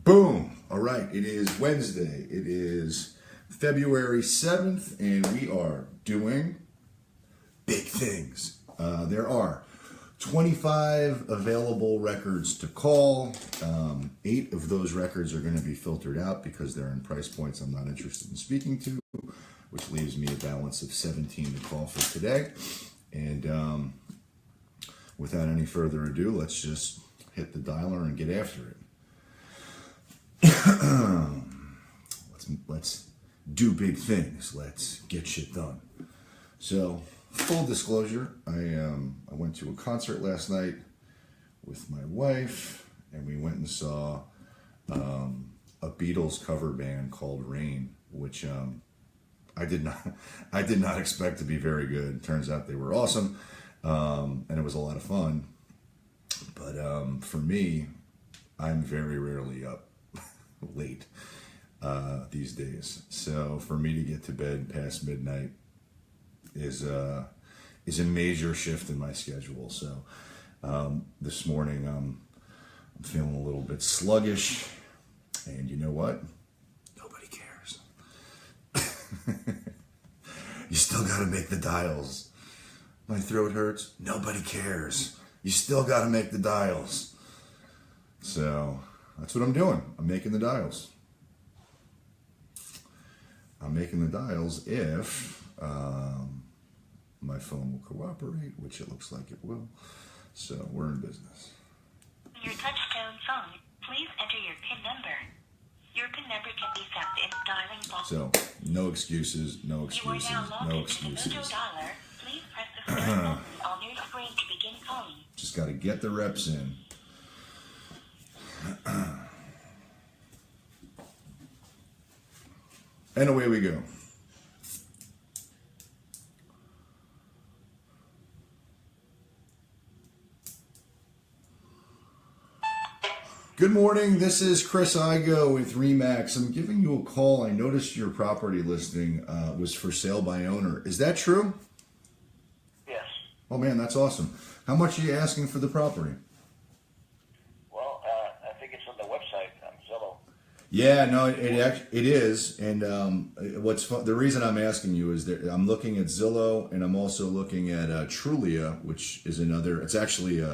Boom! All right, it is Wednesday. It is February 7th, and we are doing big things. There are 25 available records to call. 8 of those records are going to be filtered out because they're in price points I'm not interested in speaking to, which leaves me a balance of 17 to call for today. And without any further ado, let's just hit the dialer and get after it. Let's do big things. Let's get shit done. So, full disclosure, I went to a concert last night with my wife, and we went and saw a Beatles cover band called Rain, which I did not expect to be very good. Turns out they were awesome, and it was a lot of fun. But for me, I'm very rarely up late these days. So for me to get to bed past midnight is a major shift in my schedule. So this morning I'm feeling a little bit sluggish, and you know what? Nobody cares. You still got to make the dials. My throat hurts. Nobody cares. You still got to make the dials. So that's what I'm doing. I'm making the dials. I'm making the dials if my phone will cooperate, which it looks like it will. So we're in business. Your touchtone phone, please enter your PIN number. Your PIN number can be found in dialing box. So no excuses, no excuses, you are now logged no into the excuses. Mojo Dialer. Please press the start button on your screen to begin calling. Just got to get the reps in. And away we go. Good morning, this is Chris Igoe with Remax. I'm giving you a call. I noticed your property listing was for sale by owner. Is that true? Yes. Oh man, that's awesome. How much are you asking for the property? Well, I think it's on the website on Zillow. Yeah, no, it is. And what's fun, the reason I'm asking you is that I'm looking at Zillow, and I'm also looking at Trulia, which is another. It's actually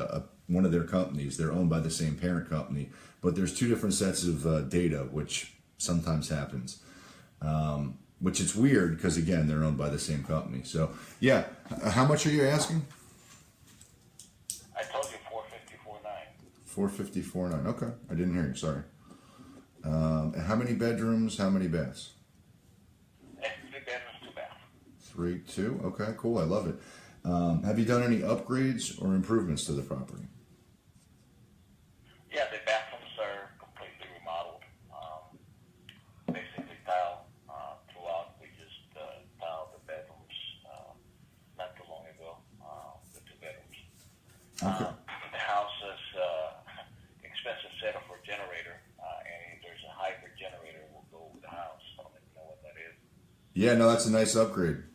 one of their companies. They're owned by the same parent company, but there's 2 different sets of data, which sometimes happens. Which it's weird because again, they're owned by the same company. So yeah, how much are you asking? I told you 450, 450, 4.9. Okay, I didn't hear you. Sorry. And how many bedrooms? How many baths? 3 bedrooms, 2 baths. 3, 2. Okay, cool. I love it. Have you done any upgrades or improvements to the property? Yeah, the bathrooms are completely remodeled. Basically tile throughout. We just tiled the bedrooms not too long ago. The 2 bedrooms. Okay. The house is expensive setup for a generator, and there's a hybrid generator will go with the house. I don't even know what that is. Yeah, no, that's a nice upgrade.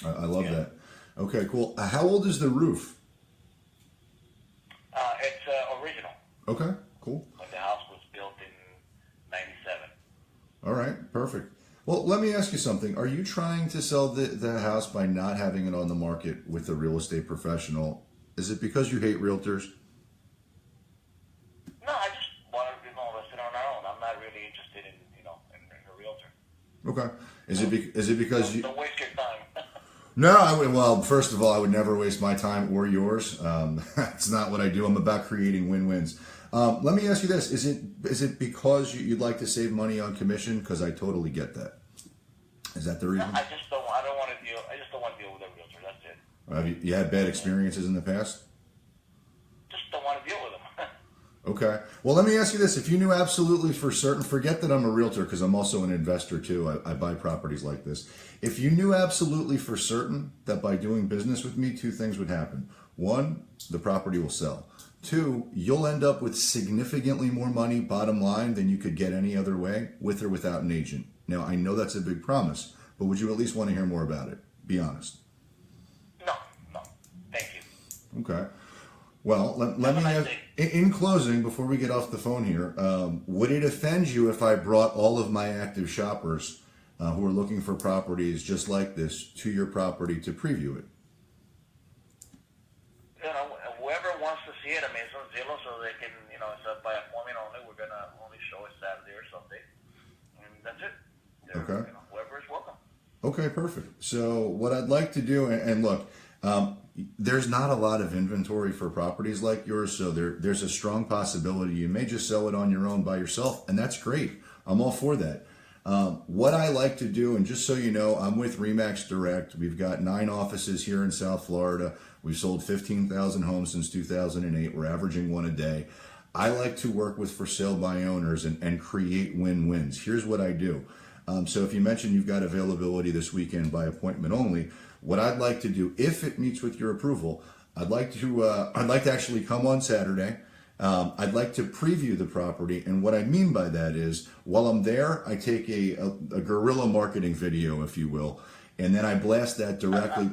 I love that. Okay, cool. How old is the roof? It's original. Okay, cool. When the house was built in 97. All right, perfect. Well, let me ask you something. Are you trying to sell the house by not having it on the market with a real estate professional? Is it because you hate realtors? No, I just wanted to invest it on our own. I'm not really interested in a realtor. Okay. Is it because you? Don't waste your time. No, I would. Well, first of all, I would never waste my time or yours. That's not what I do. I'm about creating win-wins. Let me ask you this: Is it because you'd like to save money on commission? Because I totally get that. Is that the reason? I just don't want to deal. I just don't want to deal with a realtor. That's it. Have you had bad experiences in the past? Just don't want to deal with them. Okay. Well, let me ask you this. If you knew absolutely for certain, forget that I'm a realtor because I'm also an investor too. I buy properties like this. If you knew absolutely for certain that by doing business with me, 2 things would happen. 1, the property will sell. 2, you'll end up with significantly more money, bottom line, than you could get any other way, with or without an agent. Now, I know that's a big promise, but would you at least want to hear more about it? Be honest. No. Thank you. Okay. Well, let me Have a ask, nice in closing, before we get off the phone here, would it offend you if I brought all of my active shoppers who are looking for properties just like this to your property to preview it? You know, whoever wants to see it, I mean, it's on Zillow, so they can, you know, it's by appointment only. We're gonna only show it Saturday or Sunday, and that's it. Okay. You know, whoever is welcome. Okay, perfect. So what I'd like to do, and look, there's not a lot of inventory for properties like yours, so there's a strong possibility you may just sell it on your own by yourself, and that's great. I'm all for that. What I like to do, and just so you know, I'm with Remax Direct. We've got 9 offices here in South Florida. We've sold 15,000 homes since 2008. We're averaging 1 a day. I like to work with for sale by owners and create win-wins. Here's what I do. So if you mentioned you've got availability this weekend by appointment only, what I'd like to do, if it meets with your approval, I'd like to actually come on Saturday. I'd like to preview the property, and what I mean by that is, while I'm there, I take a guerrilla marketing video, if you will, and then I blast that directly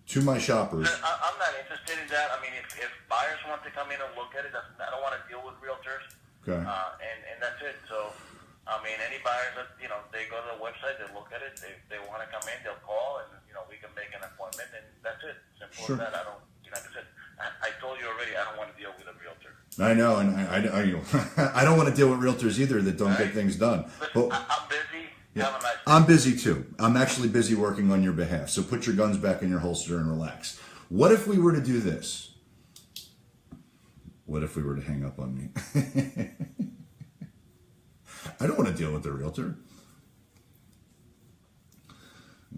to my shoppers. I'm not interested in that. I mean, if buyers want to come in and look at it, I don't want to deal with realtors. Okay. And that's it. So, I mean, any buyers that, you know, they go to the website, they look at it, they want to come in, they'll call, and, you know, we can make an appointment, and that's it. Simple Sure. as that. I don't, you know, like I said, I told you already, I don't want to deal with a realtor. I know, and I don't want to deal with realtors either that don't get things done. Listen, But I'm busy. yeah, Have a nice day. I'm busy too. I'm actually busy working on your behalf. So put your guns back in your holster and relax. What if we were to do this? What if we were to hang up on me? I don't want to deal with the realtor.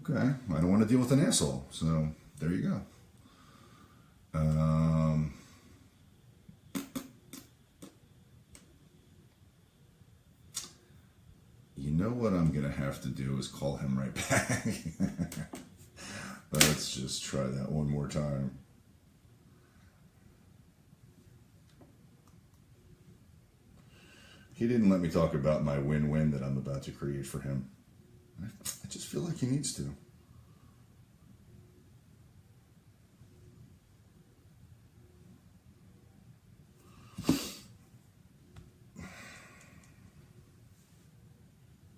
Okay, I don't want to deal with an asshole. So there you go. You know what I'm going to have to do is call him right back. Let's just try that one more time. He didn't let me talk about my win-win that I'm about to create for him. I just feel like he needs to.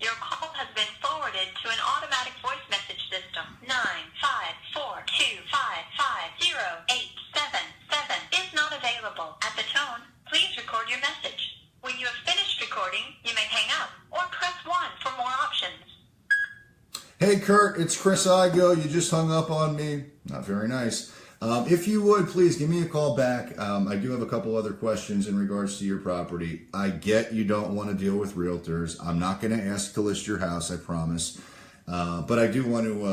Your call has been forwarded to an automatic voice message system. 95425508777 is not available. At the tone, please record your message. When you have finished recording, you may hang up or press 1 for more options. Hey Kurt, it's Chris Igoe. You just hung up on me. Not very nice. If you would, please give me a call back. I do have a couple other questions in regards to your property. I get you don't want to deal with realtors. I'm not going to ask to list your house, I promise. But I do want to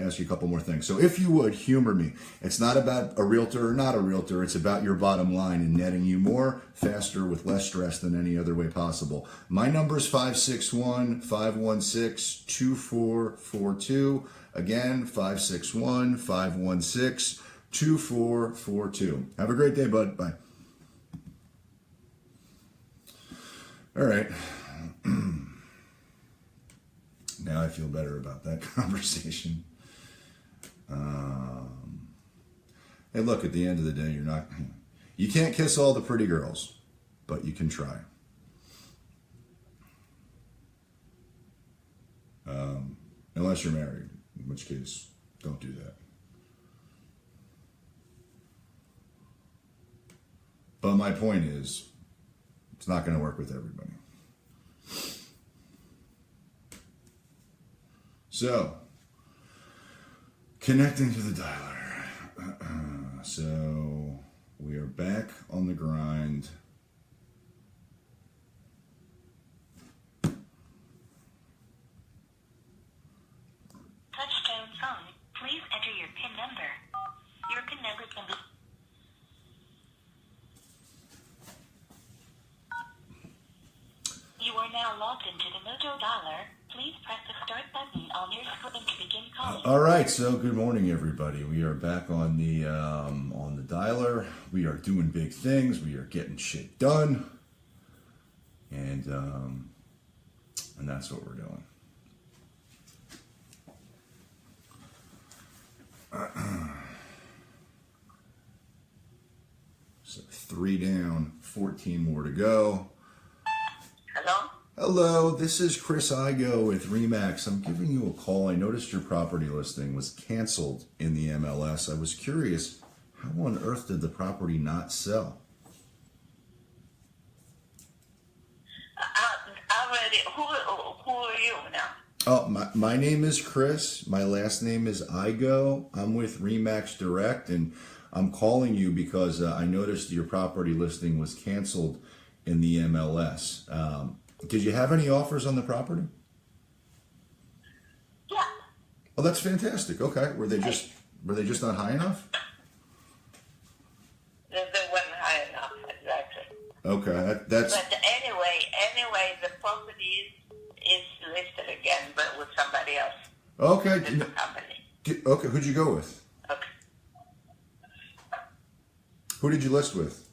ask you a couple more things. So if you would, humor me. It's not about a realtor or not a realtor. It's about your bottom line and netting you more, faster, with less stress than any other way possible. My number is 561-516-2442. Again, 561-516-2442. Have a great day, bud. Bye. All right. Now I feel better about that conversation. Hey, look, at the end of the day, you can't kiss all the pretty girls, but you can try. Unless you're married, in which case, don't do that. But my point is, it's not going to work with everybody. So, connecting to the dialer. So, we are back on the grind. Touchstone phone, please enter your PIN number. Your PIN number can be... You are now logged into the Mojo Dialer. Please press the start button on your screen to begin calling. All right, so good morning, everybody. We are back on the dialer. We are doing big things. We are getting shit done, and that's what we're doing. 3 down, 14 more to go. Hello? Hello, this is Chris Igoe with Remax. I'm giving you a call. I noticed your property listing was canceled in the MLS. I was curious, how on earth did the property not sell? Already, who are you now? Oh, my name is Chris. My last name is Igoe. I'm with Remax Direct, and I'm calling you because I noticed your property listing was canceled in the MLS. Did you have any offers on the property? Yeah. Oh, that's fantastic. Okay, were they just not high enough? They weren't high enough, exactly. Okay, that's. But anyway, the property is listed again, but with somebody else. Okay. Different company. Okay, who'd you go with? Okay. Who did you list with?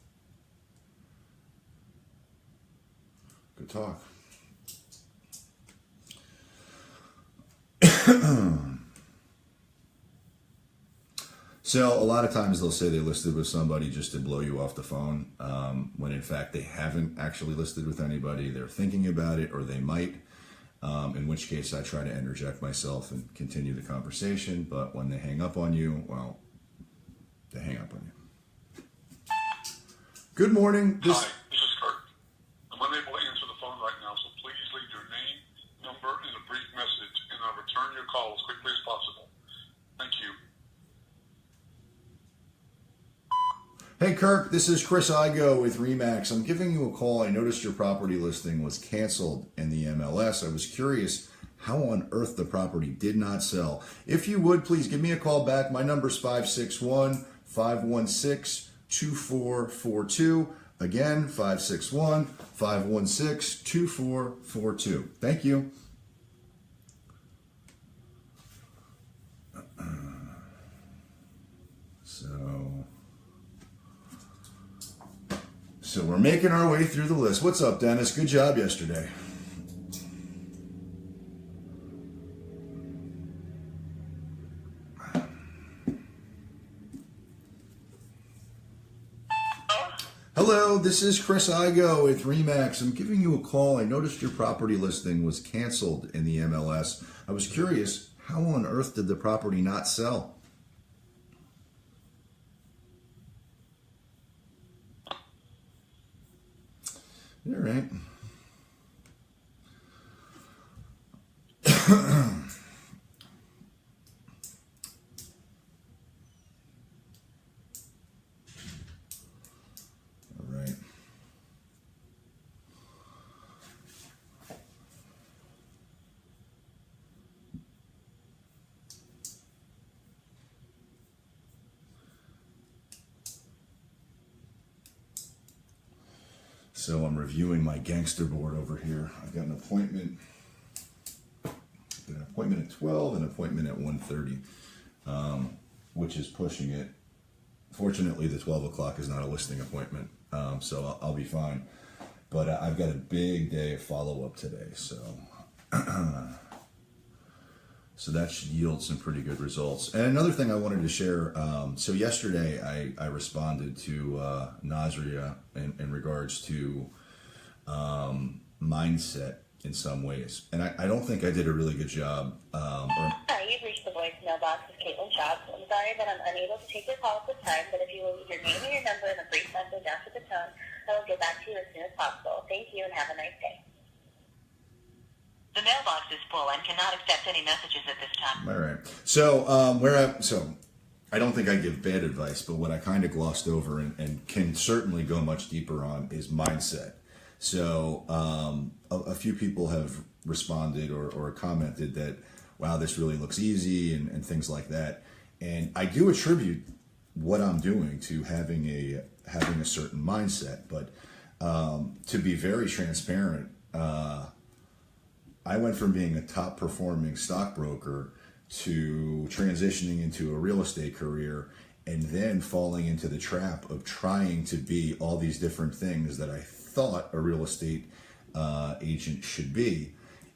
Good talk. So a lot of times they'll say they listed with somebody just to blow you off the phone, when in fact they haven't actually listed with anybody. They're thinking about it, or they might, in which case I try to interject myself and continue the conversation. But when they hang up on you, well, they hang up on you. Good morning. Hi, this is Kurt. I'm unable to answer the phone right now, so please leave your name, number, and a brief message, and I'll return your call as quickly as possible. Thank you. Hey Kirk, this is Chris Igoe with Remax. I'm giving you a call. I noticed your property listing was canceled in the MLS. I was curious how on earth the property did not sell. If you would, please give me a call back. My number's 561-516-2442. Again, 561-516-2442. Thank you. So we're making our way through the list. What's up, Dennis? Good job yesterday. Hello, this is Chris Igoe with Remax. I'm giving you a call. I noticed your property listing was canceled in the MLS. I was curious, how on earth did the property not sell? All right. All right. So I'm reviewing my gangster board over here. I've got an appointment. At 12, an appointment at 1:30, which is pushing it. Fortunately, the 12 o'clock is not a listing appointment, so I'll be fine. But I've got a big day of follow-up today, so so that should yield some pretty good results. And another thing I wanted to share, so yesterday I responded to Nazmieh in regards to mindset in some ways. And I don't think I did a really good job. Hi, you've reached the voicemail box of Caitlin Shops. I'm sorry that I'm unable to take your call at this time, but if you will leave your name and your number and a brief message after the tone, I will get back to you as soon as possible. Thank you and have a nice day. The mailbox is full and cannot accept any messages at this time. All right. So I don't think I give bad advice, but what I kind of glossed over and can certainly go much deeper on is mindset. So a few people have responded or commented that, wow, this really looks easy and things like that. And I do attribute what I'm doing to having a certain mindset. But to be very transparent, I went from being a top performing stockbroker to transitioning into a real estate career and then falling into the trap of trying to be all these different things that I thought a real estate agent should be.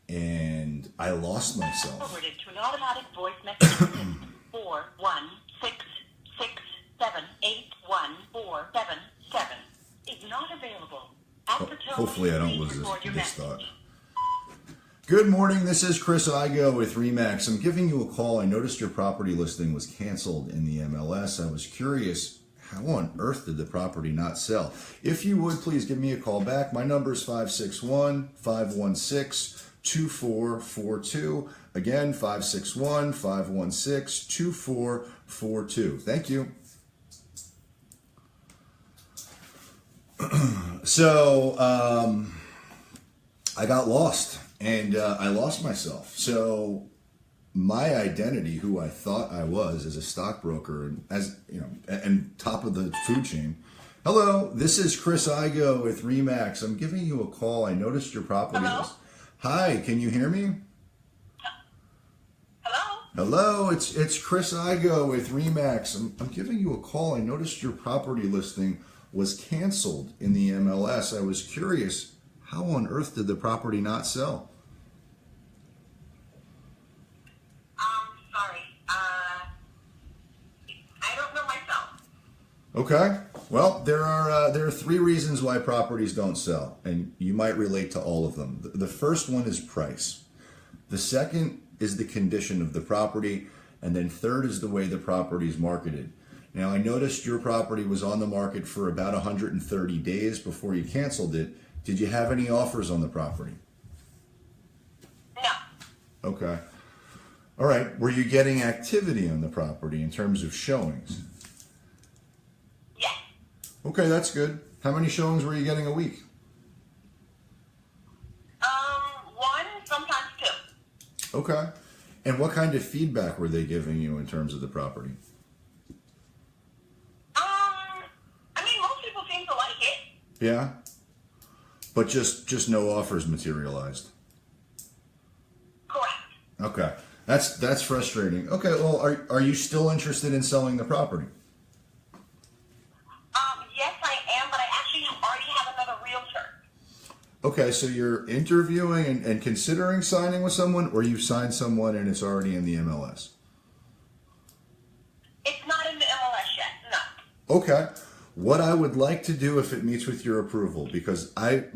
And I lost myself. Forwarded to an automatic voice message system. 41667814777. is not available. At the tone, Hopefully I don't please lose record your this message. thought. Good morning, this is Chris Igoe with Remax. I'm giving you a call. I noticed your property listing was canceled in the MLS. I was curious, how on earth did the property not sell? If you would, please give me a call back. My number is 561-516-2442. Again, 561-516-2442. Thank you. So, I got lost and I lost myself. So my identity, who I thought I was as a stockbroker and as you know, and top of the food chain. Hello, this is Chris Igoe with Remax. I'm giving you a call. I noticed your property list. Hi, can you hear me? Hello? Hello, it's Chris Igoe with Remax. I'm giving you a call. I noticed your property listing was canceled in the MLS. I was curious, how on earth did the property not sell? Sorry. I don't know myself. Okay. Well, there are three reasons why properties don't sell, and you might relate to all of them. The first one is price. The second is the condition of the property, and then third is the way the property is marketed. Now, I noticed your property was on the market for about 130 days before you canceled it. Did you have any offers on the property? No. Okay. All right. Were you getting activity on the property in terms of showings? Yes. Okay, that's good. How many showings were you getting a week? One, sometimes two. Okay. And what kind of feedback were they giving you in terms of the property? I mean, most people seem to like it. Yeah? But just no offers materialized. Correct. Okay. That's frustrating. Okay, well, are you still interested in selling the property? Yes, I am, but I actually already have another realtor. Okay, so you're interviewing and considering signing with someone, or you've signed someone and it's already in the MLS? It's not in the MLS yet, no. Okay. What I would like to do, if it meets with your approval, because my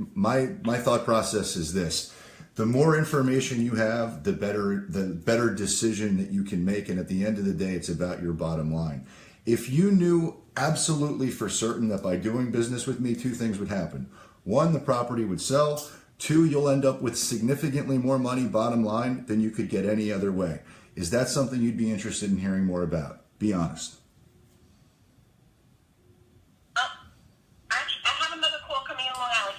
thought process is this: the more information you have, the better decision that you can make, and at the end of the day, it's about your bottom line. If you knew absolutely for certain that by doing business with me, two things would happen: one, the property would sell; two, you'll end up with significantly more money bottom line than you could get any other way. Is that something you'd be interested in hearing more about? Be honest. I have another call coming in Long Island.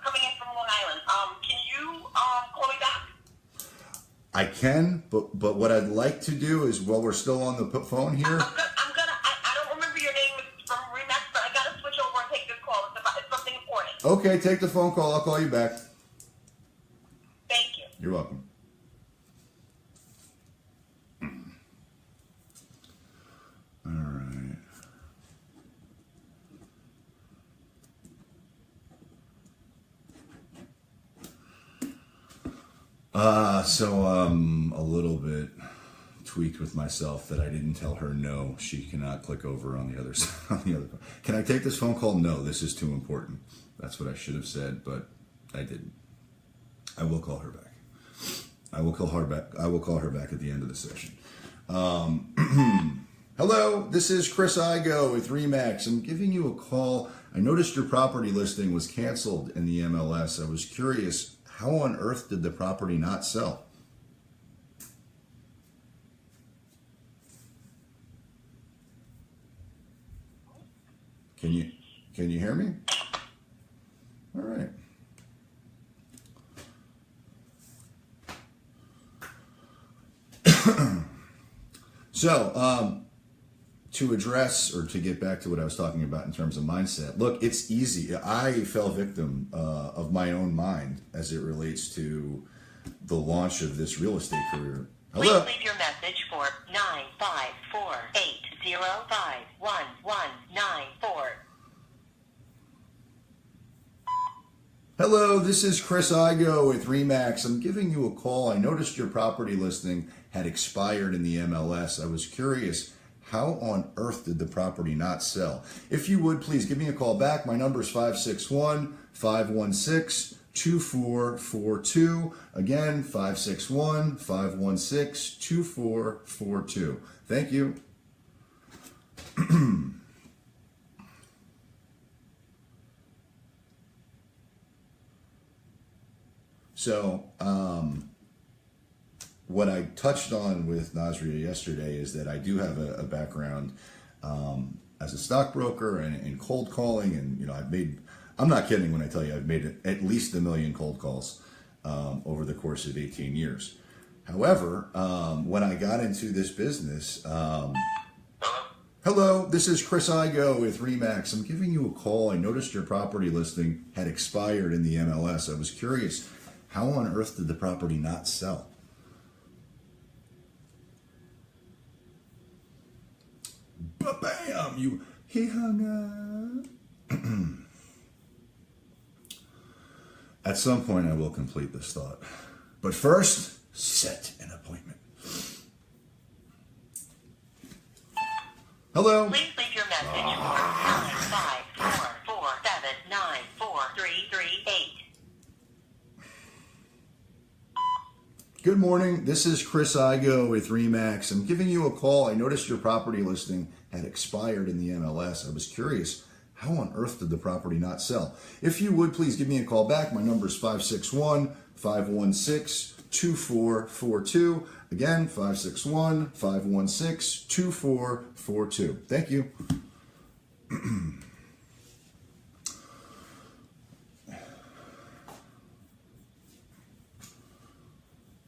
Coming in from Long Island. Can you call me back? I can, but what I'd like to do is, while we're still on the phone here. I don't remember your name from Remax, but I gotta switch over and take this call. It's something important. Okay, take the phone call. I'll call you back. Thank you. You're welcome. All right. So I'm a little bit tweaked with myself that I didn't tell her no, she cannot click over on the other side. On the other. Can I take this phone call? No, this is too important. That's what I should have said, but I didn't. I will call her back. I will call her back at the end of the session. Hello, this is Chris Igoe with Remax. I'm giving you a call. I noticed your property listing was canceled in the MLS. I was curious, how on earth did the property not sell? Can you hear me? All right. So, to address, or to get back to what I was talking about in terms of mindset, look, it's easy. I fell victim of my own mind as it relates to the launch of this real estate career. Hello. Please leave your message for 954-805-1194. Hello, this is Chris Igoe with Remax. I'm giving you a call. I noticed your property listing had expired in the MLS. I was curious, how on earth did the property not sell? If you would, please give me a call back. My number is 561-516-2442. Again, 561-516-2442. Thank you. So, what I touched on with Nazmieh yesterday is that I do have a background as a stockbroker and in cold calling, and I'm not kidding when I tell you I've made at least 1 million cold calls over the course of 18 years. However, when I got into this business, hello, this is Chris Igoe with Remax. I'm giving you a call. I noticed your property listing had expired in the MLS. I was curious, how on earth did the property not sell? Ba-bam! He hung up. At some point, I will complete this thought. But first, set an appointment. Hello. Please leave your message for 95447943338. Good morning. This is Chris Igoe with Remax. I'm giving you a call. I noticed your property listing had expired in the MLS. I was curious, how on earth did the property not sell? If you would, please give me a call back. My number is 561-516-2442. Again, 561-516-2442. Thank you.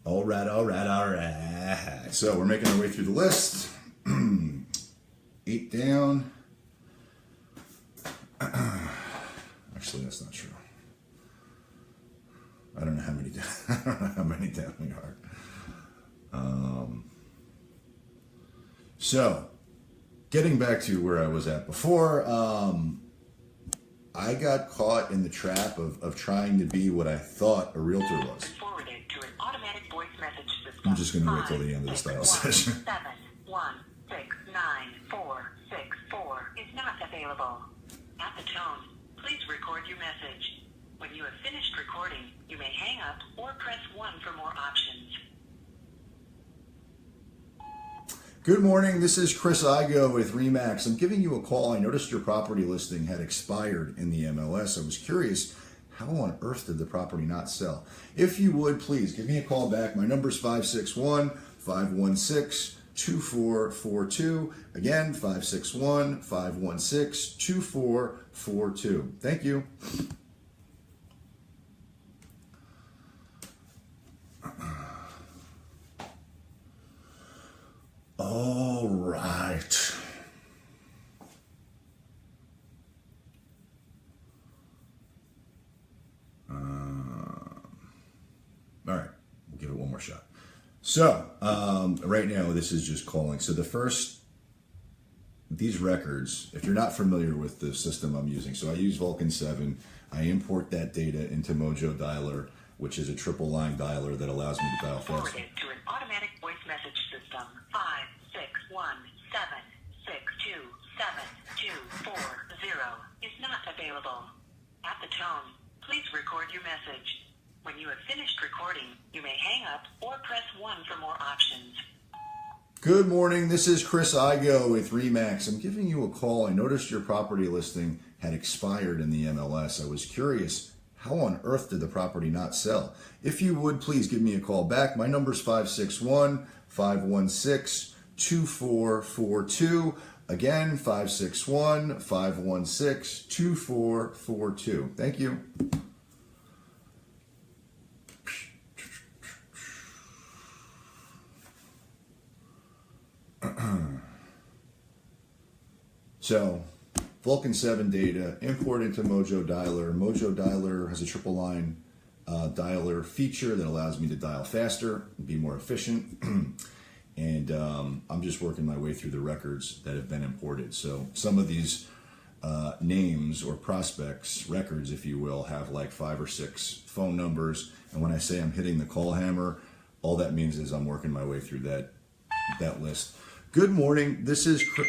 All right. So we're making our way through the list. 8 down. Actually, that's not true. I don't know how many down. I don't know how many down we are. So, getting back to where I was at before, I got caught in the trap of trying to be what I thought a realtor was. Forwarded to an automatic voice message system. I'm just going to wait till the end of the style session. 7169464 is not available. At the tone, please record your message. When you have finished recording, you may hang up or press 1 for more options. Good morning. This is Chris Igoe with Remax. I'm giving you a call. I noticed your property listing had expired in the MLS. I was curious, how on earth did the property not sell? If you would, please give me a call back. My number is 561-516-2442. Again, 561-516-2442. Thank you. All right. All right, we'll give it one more shot. So, right now, this is just calling. So these records, if you're not familiar with the system I'm using, so I use Vulcan 7. I import that data into Mojo Dialer, which is a triple line dialer that allows me to dial faster. Forwarded to an automatic voice message system. 561-762-7240 is not available. At the tone, please record your message. When you have finished recording, you may hang up or press 1 for more options. Good morning. This is Chris Igoe with Remax. I'm giving you a call. I noticed your property listing had expired in the MLS. I was curious, how on earth did the property not sell? If you would, please give me a call back. My number is 561-516-2442. Again, 561-516-2442. Thank you. So, Vulcan 7 data, import into Mojo Dialer. Mojo Dialer has a triple line dialer feature that allows me to dial faster and be more efficient. And I'm just working my way through the records that have been imported. So some of these names or prospects, records if you will, have like 5 or 6 phone numbers. And when I say I'm hitting the call hammer, all that means is I'm working my way through that list. Good morning. This is Chris.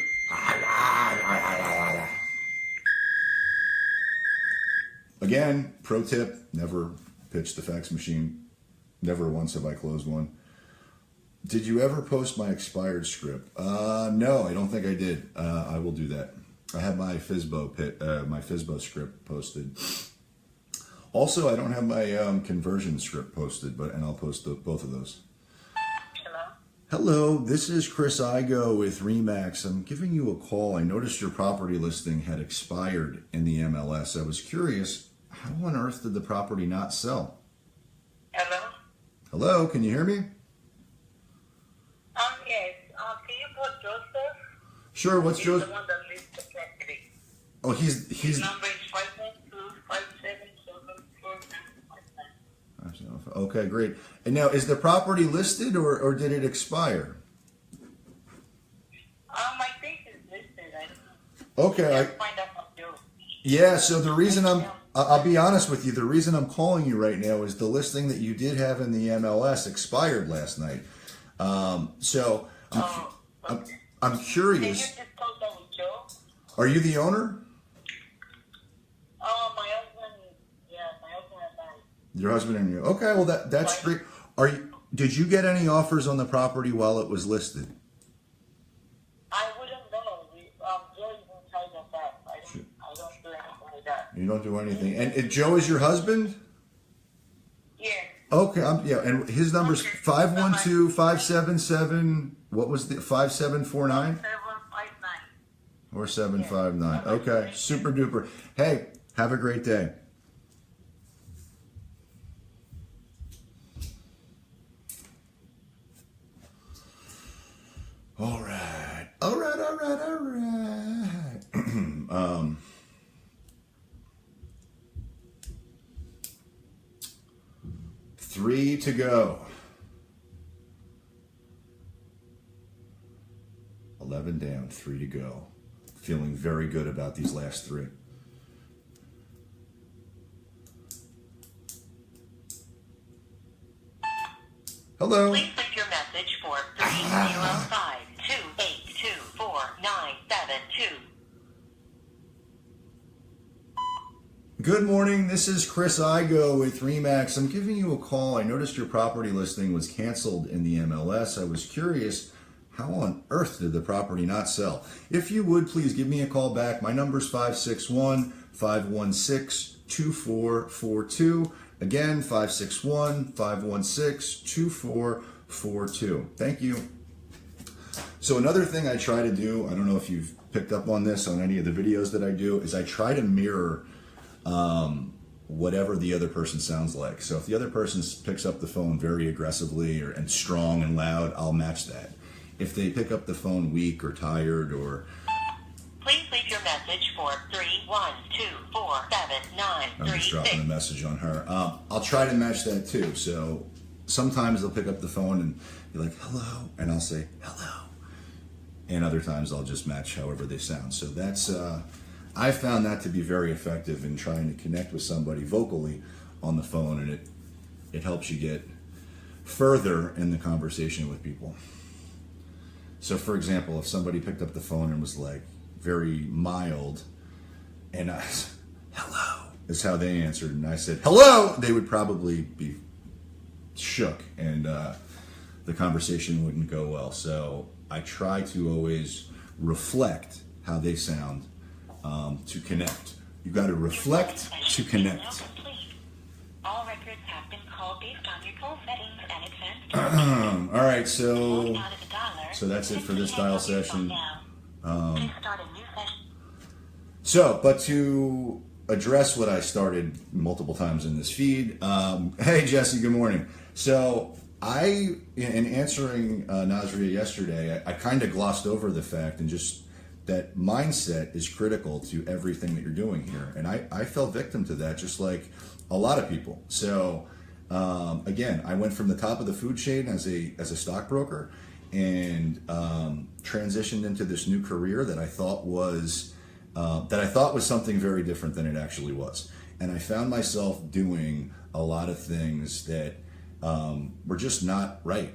Again, pro tip, never pitch the fax machine. Never once have I closed one. Did you ever post my expired script? No, I don't think I did. I will do that. I have my FSBO script posted. Also, I don't have my conversion script posted, and I'll post both of those. Hello, this is Chris Igoe with Remax. I'm giving you a call. I noticed your property listing had expired in the MLS. I was curious, how on earth did the property not sell? Hello? Hello, can you hear me? Yes. Can you put Joseph? Sure, what's He's Joseph? the one that lives the property. Oh, His he's number is 512-577-4959. okay, great. And now, is the property listed or did it expire? I think it's listed. I don't know. Okay, I'll find out from Joe. yeah, so the reason I'll be honest with you, the reason I'm calling you right now is the listing that you did have in the MLS expired last night. So I'm Can curious, you just talk that with Joe? are you the owner? My husband, my husband and I. Your husband and you. Okay, well that's great. Did you get any offers on the property while it was listed? I wouldn't know. Joe is in charge of that. I don't do anything like that. You don't do anything. And Joe is your husband? Yeah. Okay, and his number's 512-577, what was the 5749? 759. Or 759. Okay, super duper. Hey, have a great day. All right. 3 to go. 11 down, 3 to go. Feeling very good about these last 3. Hello. Please leave your message for 305-282-4972. Good morning. This is Chris Igoe with Remax. I'm giving you a call. I noticed your property listing was canceled in the MLS. I was curious, how on earth did the property not sell? If you would, please give me a call back. My number's 561-516-2442. Again, 561-516-2442. Thank you. So another thing I try to do, I don't know if you've picked up on this on any of the videos that I do, is I try to mirror whatever the other person sounds like. So if the other person picks up the phone very aggressively and strong and loud, I'll match that. If they pick up the phone weak or tired or... Please leave your message for 312-479-36. I'm just dropping a message on her. I'll try to match that too. So sometimes they'll pick up the phone and be like, hello, and I'll say, hello. And other times I'll just match however they sound. So that's... I found that to be very effective in trying to connect with somebody vocally on the phone, and it helps you get further in the conversation with people. So for example, if somebody picked up the phone and was like very mild, and I said, hello, is how they answered, and I said, hello, they would probably be shook, and the conversation wouldn't go well. So I try to always reflect how they sound to connect. You got to reflect to connect. All records have been called based on your toll settings and advanced. All right, so that's it for this dial session. So, but to address what I started multiple times in this feed, hey Jesse, good morning. So in answering Nazmieh yesterday, I kind of glossed over the fact and just that mindset is critical to everything that you're doing here. And I fell victim to that, just like a lot of people. So again, I went from the top of the food chain as a stockbroker and transitioned into this new career that I thought was something very different than it actually was. And I found myself doing a lot of things that were just not right.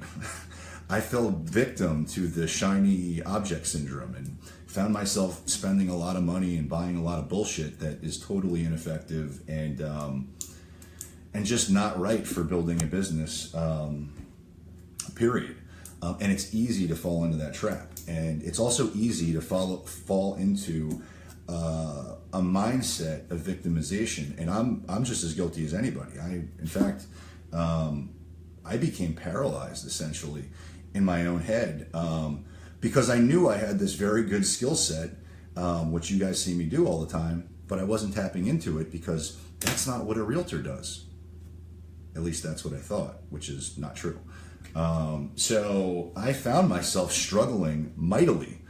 I fell victim to the shiny object syndrome and found myself spending a lot of money and buying a lot of bullshit that is totally ineffective and just not right for building a business, period. And it's easy to fall into that trap. And it's also easy to fall into a mindset of victimization. And I'm just as guilty as anybody. In fact, I became paralyzed essentially in my own head because I knew I had this very good skill set, which you guys see me do all the time, but I wasn't tapping into it because that's not what a realtor does. At least that's what I thought, which is not true. So I found myself struggling mightily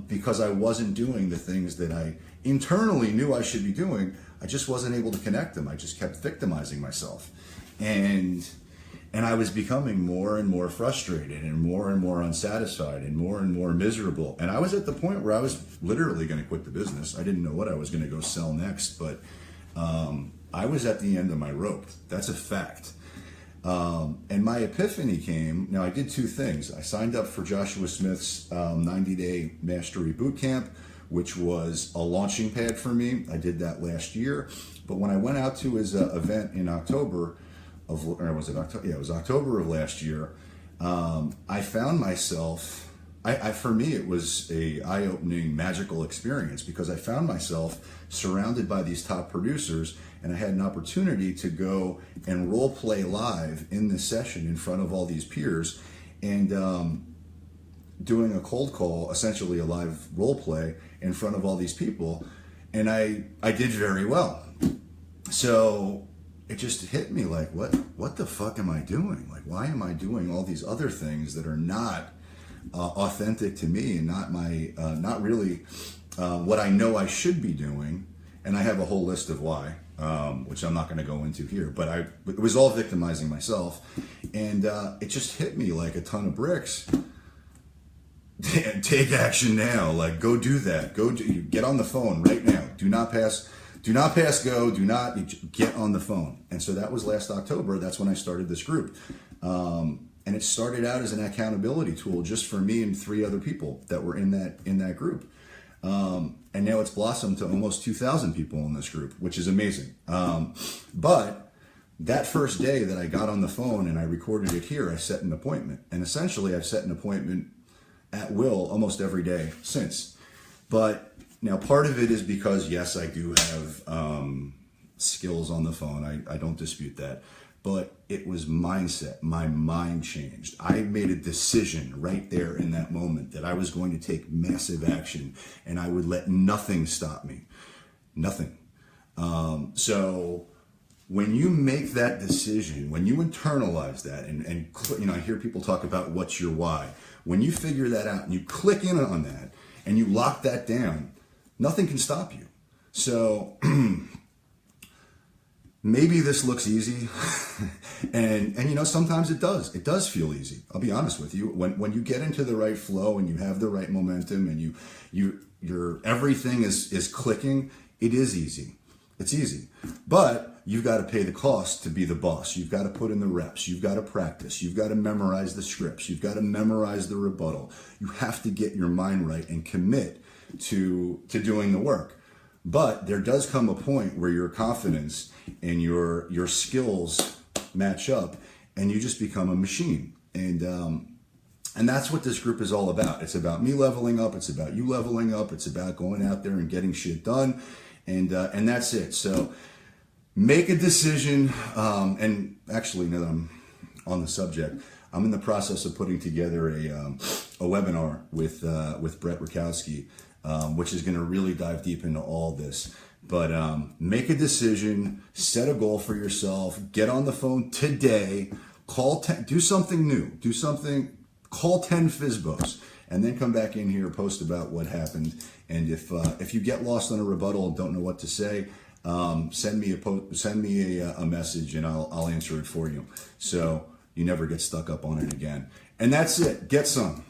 because I wasn't doing the things that I internally knew I should be doing. I just wasn't able to connect them. I just kept victimizing myself. And I was becoming more and more frustrated and more unsatisfied and more miserable. And I was at the point where I was literally going to quit the business. I didn't know what I was going to go sell next, but I was at the end of my rope. That's a fact. And my epiphany came. Now, I did two things. I signed up for Joshua Smith's 90-day mastery bootcamp, which was a launching pad for me. I did that last year. But when I went out to his event in October, or was it October? Yeah, it was October of last year. I found myself, for me, it was a eye-opening, magical experience because I found myself surrounded by these top producers, and I had an opportunity to go and role play live in this session in front of all these peers, and doing a cold call, essentially a live role play in front of all these people, and I did very well. So it just hit me like, what the fuck am I doing? Like, why am I doing all these other things that are not authentic to me and not really what I know I should be doing? And I have a whole list of why, which I'm not going to go into here, but it was all victimizing myself. And it just hit me like a ton of bricks. Take action now. Like, go do that. Get on the phone right now. Do not pass go. Do not get on the phone. And so that was last October. That's when I started this group. And it started out as an accountability tool just for me and 3 other people that were in that group. And now it's blossomed to almost 2,000 people in this group, which is amazing. But that first day that I got on the phone and I recorded it here, I set an appointment. And essentially I've set an appointment at will almost every day since. But now part of it is because, yes, I do have skills on the phone. I don't dispute that. But it was mindset. My mind changed. I made a decision right there in that moment that I was going to take massive action and I would let nothing stop me. Nothing. So when you make that decision, when you internalize that, and I hear people talk about what's your why. When you figure that out and you click in on that and you lock that down, nothing can stop you. So maybe this looks easy, and sometimes it does. It does feel easy. I'll be honest with you. When you get into the right flow and you have the right momentum and your everything is clicking, it is easy. It's easy. But you've got to pay the cost to be the boss. You've got to put in the reps. You've got to practice. You've got to memorize the scripts. You've got to memorize the rebuttal. You have to get your mind right and commit to doing the work. But there does come a point where your confidence and your skills match up and you just become a machine. And that's what this group is all about. It's about me leveling up. It's about you leveling up. It's about going out there and getting shit done. And that's it. So make a decision. And actually, now that I'm on the subject, I'm in the process of putting together a webinar with Brett Ratkowski, which is going to really dive deep into all this. But make a decision, set a goal for yourself, get on the phone today, do something new, call 10 FSBOs, and then come back in here, post about what happened. And if you get lost on a rebuttal and don't know what to say, send me a message and I'll answer it for you. So you never get stuck up on it again. And that's it. Get some.